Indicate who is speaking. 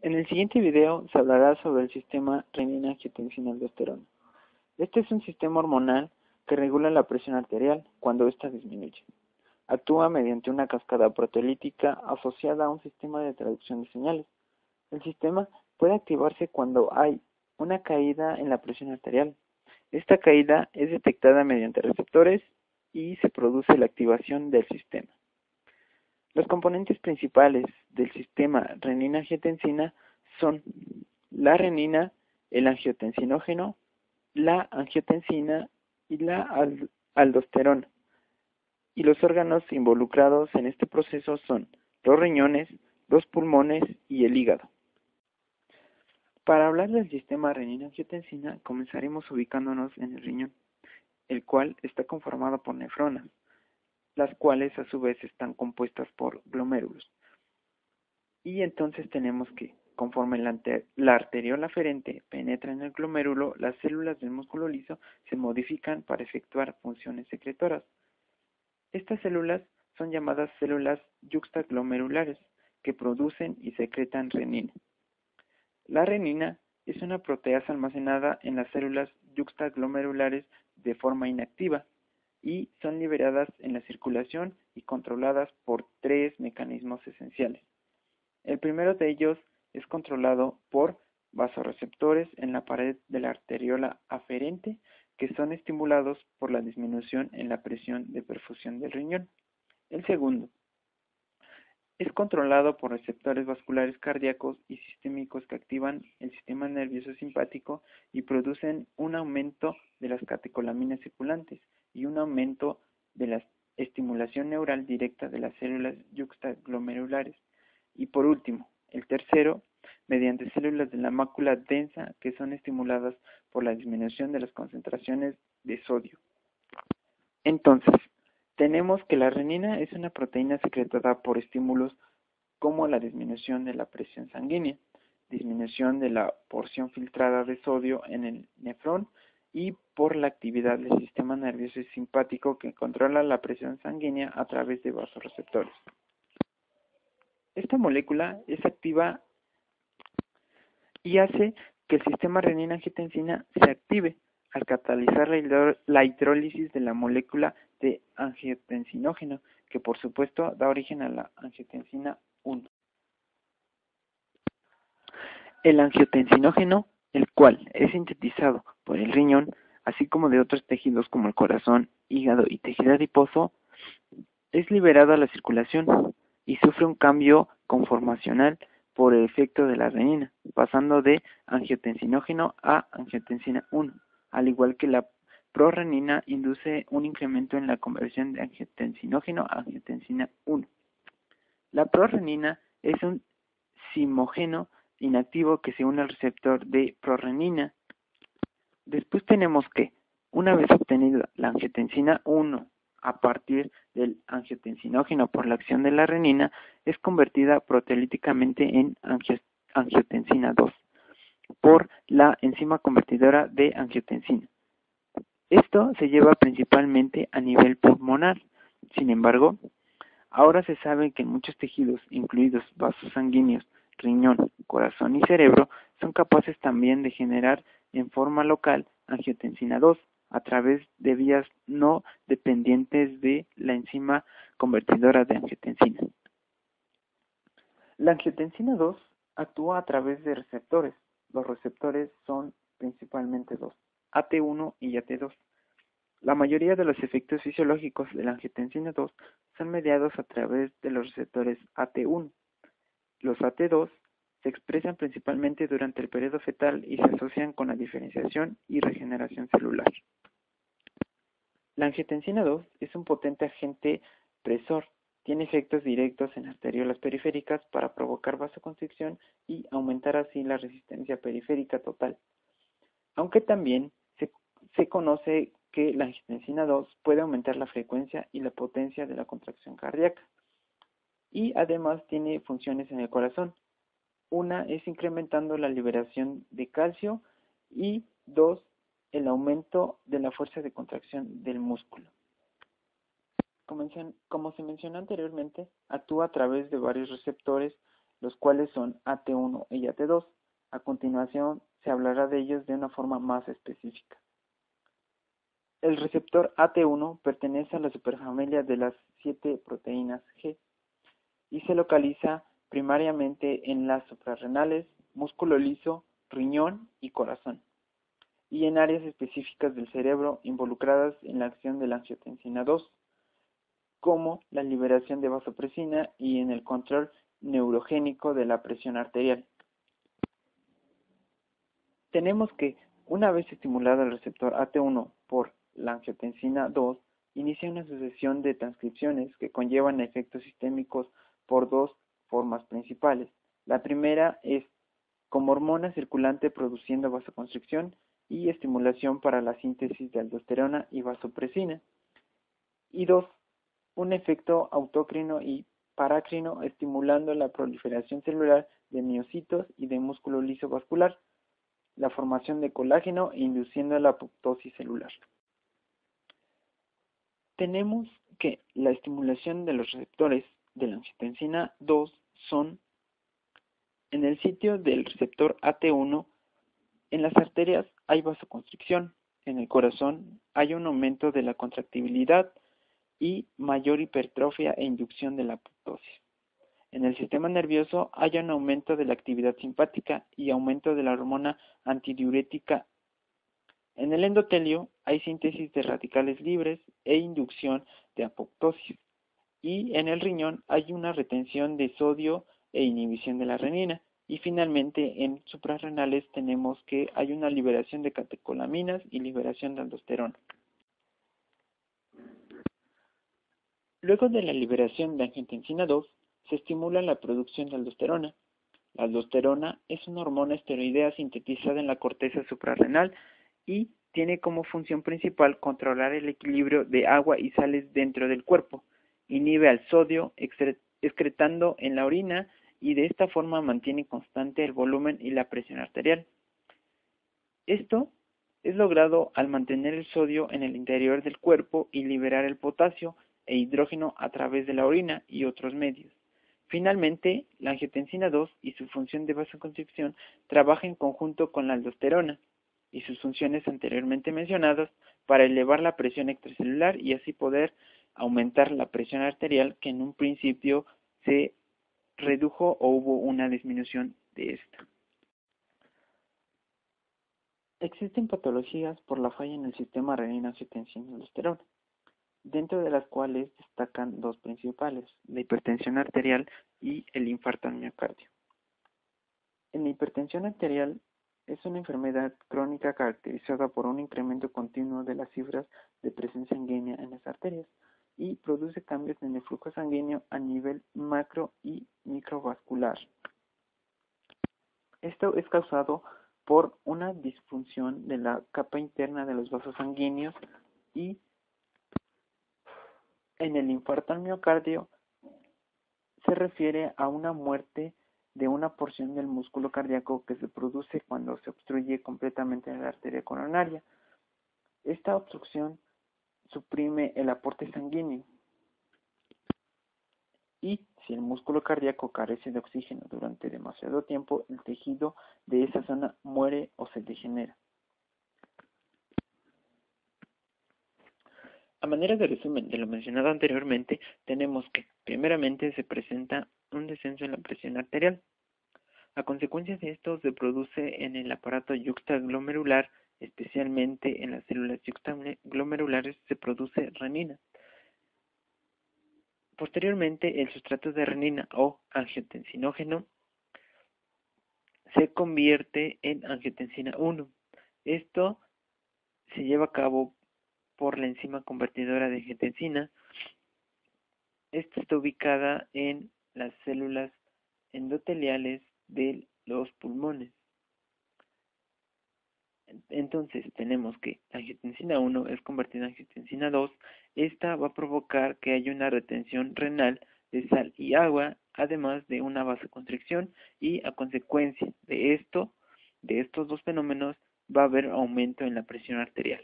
Speaker 1: En el siguiente video se hablará sobre el sistema renina-angiotensina-aldosterona. Este es un sistema hormonal que regula la presión arterial cuando ésta disminuye. Actúa mediante una cascada proteolítica asociada a un sistema de traducción de señales. El sistema puede activarse cuando hay una caída en la presión arterial. Esta caída es detectada mediante receptores y se produce la activación del sistema. Los componentes principales del sistema renina-angiotensina son la renina, el angiotensinógeno, la angiotensina y la aldosterona. Y los órganos involucrados en este proceso son los riñones, los pulmones y el hígado. Para hablar del sistema renina-angiotensina, comenzaremos ubicándonos en el riñón, el cual está conformado por nefronas, las cuales a su vez están compuestas por glomérulos. Y entonces tenemos que, conforme la arteriola aferente penetra en el glomérulo, las células del músculo liso se modifican para efectuar funciones secretoras. Estas células son llamadas células yuxtaglomerulares, que producen y secretan renina. La renina es una proteasa almacenada en las células yuxtaglomerulares de forma inactiva y son liberadas en la circulación y controladas por tres mecanismos esenciales. El primero de ellos es controlado por vasoreceptores en la pared de la arteriola aferente, que son estimulados por la disminución en la presión de perfusión del riñón. El segundo es controlado por receptores vasculares cardíacos y sistémicos que activan el sistema nervioso simpático y producen un aumento de las catecolaminas circulantes y un aumento de la estimulación neural directa de las células yuxtaglomerulares. Y por último, el tercero, mediante células de la mácula densa que son estimuladas por la disminución de las concentraciones de sodio. Entonces, tenemos que la renina es una proteína secretada por estímulos como la disminución de la presión sanguínea, disminución de la porción filtrada de sodio en el nefrón y por la actividad del sistema nervioso simpático que controla la presión sanguínea a través de vasoreceptores. Esta molécula es activa y hace que el sistema renina-angiotensina se active al catalizar la hidrólisis de la molécula de angiotensinógeno, que por supuesto da origen a la angiotensina 1. El angiotensinógeno, el cual es sintetizado por el riñón, así como de otros tejidos como el corazón, hígado y tejido adiposo, es liberado a la circulación y sufre un cambio conformacional por el efecto de la renina, pasando de angiotensinógeno a angiotensina 1, al igual que la prorenina induce un incremento en la conversión de angiotensinógeno a angiotensina 1. La prorenina es un zimógeno inactivo que se une al receptor de prorenina. Después tenemos que, una vez obtenida la angiotensina 1 a partir del angiotensinógeno por la acción de la renina, es convertida proteolíticamente en angiotensina 2 por la enzima convertidora de angiotensina. Esto se lleva principalmente a nivel pulmonar. Sin embargo, ahora se sabe que en muchos tejidos, incluidos vasos sanguíneos, riñón, corazón y cerebro, son capaces también de generar en forma local angiotensina 2 a través de vías no dependientes de la enzima convertidora de angiotensina. La angiotensina 2 actúa a través de receptores. Los receptores son principalmente dos, AT1 y AT2. La mayoría de los efectos fisiológicos de la angiotensina 2 son mediados a través de los receptores AT1. Los AT2 se expresan principalmente durante el periodo fetal y se asocian con la diferenciación y regeneración celular. La angiotensina 2 es un potente agente presor. Tiene efectos directos en arteriolas periféricas para provocar vasoconstricción y aumentar así la resistencia periférica total. Aunque también se conoce que la angiotensina 2 puede aumentar la frecuencia y la potencia de la contracción cardíaca. Y además tiene funciones en el corazón. Una es incrementando la liberación de calcio y dos, el aumento de la fuerza de contracción del músculo. Como se mencionó anteriormente, actúa a través de varios receptores los cuales son AT1 y AT2. A continuación se hablará de ellos de una forma más específica. El receptor AT1 pertenece a la superfamilia de las 7 proteínas G y se localiza primariamente en las suprarrenales, músculo liso, riñón y corazón, y en áreas específicas del cerebro involucradas en la acción de la angiotensina 2, como la liberación de vasopresina y en el control neurogénico de la presión arterial. Tenemos que, una vez estimulado el receptor AT1 por la angiotensina 2, inicia una sucesión de transcripciones que conllevan efectos sistémicos por dos formas principales. La primera es como hormona circulante produciendo vasoconstricción y estimulación para la síntesis de aldosterona y vasopresina. Y dos, un efecto autócrino y parácrino estimulando la proliferación celular de miocitos y de músculo liso vascular, la formación de colágeno e induciendo la apoptosis celular. Tenemos que la estimulación de los receptores de la angiotensina 2 son en el sitio del receptor AT1. En las arterias hay vasoconstricción, en el corazón hay un aumento de la contractibilidad y mayor hipertrofia e inducción de la apoptosis. En el sistema nervioso hay un aumento de la actividad simpática y aumento de la hormona antidiurética. En el endotelio hay síntesis de radicales libres e inducción de apoptosis. Y en el riñón hay una retención de sodio e inhibición de la renina. Y finalmente en suprarrenales tenemos que hay una liberación de catecolaminas y liberación de aldosterona. Luego de la liberación de angiotensina 2, se estimula la producción de aldosterona. La aldosterona es una hormona esteroidea sintetizada en la corteza suprarrenal y tiene como función principal controlar el equilibrio de agua y sales dentro del cuerpo. Inhibe al sodio excretando en la orina y de esta forma mantiene constante el volumen y la presión arterial. Esto es logrado al mantener el sodio en el interior del cuerpo y liberar el potasio e hidrógeno a través de la orina y otros medios. Finalmente, la angiotensina 2 y su función de vasoconstricción trabaja en conjunto con la aldosterona y sus funciones anteriormente mencionadas para elevar la presión extracelular y así poder aumentar la presión arterial que en un principio se redujo o hubo una disminución de esta. Existen patologías por la falla en el sistema renina-angiotensina-aldosterona, dentro de las cuales destacan dos principales, la hipertensión arterial y el infarto al miocardio. En la hipertensión arterial es una enfermedad crónica caracterizada por un incremento continuo de las cifras de presión sanguínea en las arterias y produce cambios en el flujo sanguíneo a nivel macro y microvascular. Esto es causado por una disfunción de la capa interna de los vasos sanguíneos y en el infarto al miocardio se refiere a una muerte de una porción del músculo cardíaco que se produce cuando se obstruye completamente la arteria coronaria. Esta obstrucción suprime el aporte sanguíneo y si el músculo cardíaco carece de oxígeno durante demasiado tiempo, el tejido de esa zona muere o se degenera. A manera de resumen de lo mencionado anteriormente, tenemos que, primeramente, se presenta un descenso en la presión arterial. A consecuencia de esto, se produce en el aparato yuxtaglomerular, especialmente en las células yuxtaglomerulares, se produce renina. Posteriormente, el sustrato de renina o angiotensinógeno se convierte en angiotensina 1. Esto se lleva a cabo por la enzima convertidora de angiotensina. Esta está ubicada en las células endoteliales de los pulmones. Entonces tenemos que la angiotensina 1 es convertida en angiotensina 2. Esta va a provocar que haya una retención renal de sal y agua, además de una vasoconstricción, y a consecuencia de estos dos fenómenos va a haber aumento en la presión arterial.